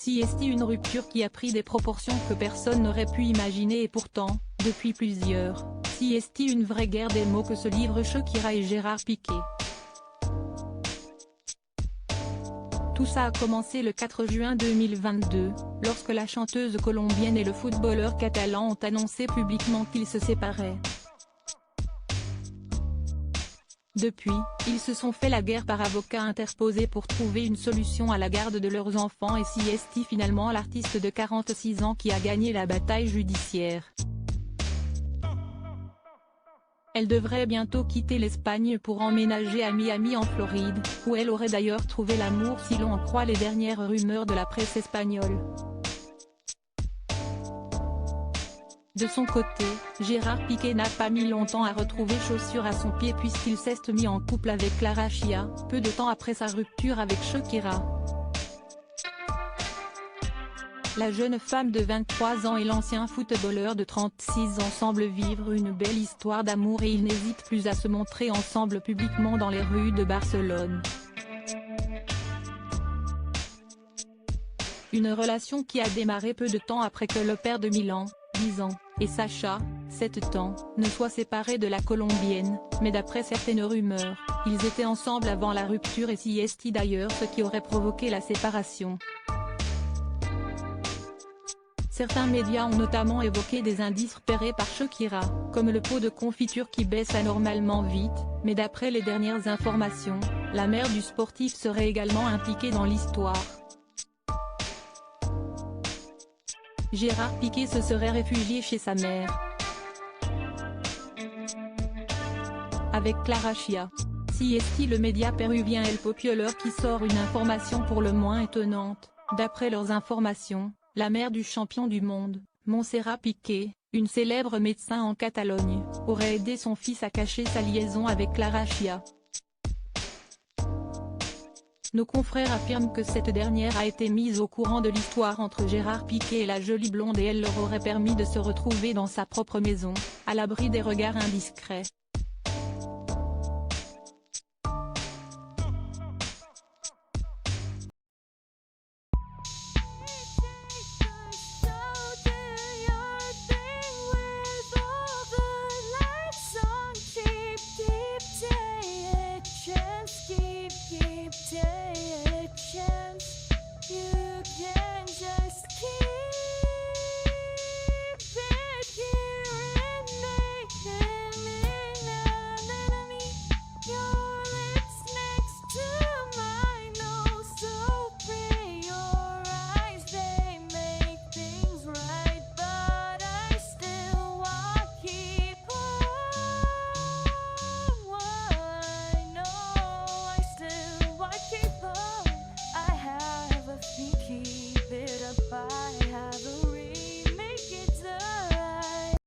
CST, une rupture qui a pris des proportions que personne n'aurait pu imaginer et pourtant, depuis plusieurs, CST, une vraie guerre des mots que se livrent Shakira et Gérard Piqué. Tout ça a commencé le 4 juin 2022, lorsque la chanteuse colombienne et le footballeur catalan ont annoncé publiquement qu'ils se séparaient. Depuis, ils se sont fait la guerre par avocats interposés pour trouver une solution à la garde de leurs enfants et CST, finalement l'artiste de 46 ans qui a gagné la bataille judiciaire. Elle devrait bientôt quitter l'Espagne pour emménager à Miami en Floride, où elle aurait d'ailleurs trouvé l'amour si l'on en croit les dernières rumeurs de la presse espagnole. De son côté, Gérard Piqué n'a pas mis longtemps à retrouver chaussure à son pied puisqu'il s'est mis en couple avec Clara Chia, peu de temps après sa rupture avec Shakira. La jeune femme de 23 ans et l'ancien footballeur de 36 ans semblent vivre une belle histoire d'amour et ils n'hésitent plus à se montrer ensemble publiquement dans les rues de Barcelone. Une relation qui a démarré peu de temps après que le père de Milan, 10 ans, et Sacha, 7 ans, ne soient séparés de la Colombienne, mais d'après certaines rumeurs, ils étaient ensemble avant la rupture et CST d'ailleurs, ce qui aurait provoqué la séparation. Certains médias ont notamment évoqué des indices repérés par Shakira, comme le pot de confiture qui baisse anormalement vite, mais d'après les dernières informations, la mère du sportif serait également impliquée dans l'histoire. Gérard Piqué se serait réfugié chez sa mère avec Clara Chia. CST, le média péruvien El Popular qui sort une information pour le moins étonnante. D'après leurs informations, la mère du champion du monde, Montserrat Piqué, une célèbre médecin en Catalogne, aurait aidé son fils à cacher sa liaison avec Clara Chia. Nos confrères affirment que cette dernière a été mise au courant de l'histoire entre Gérard Piqué et la jolie blonde et elle leur aurait permis de se retrouver dans sa propre maison, à l'abri des regards indiscrets.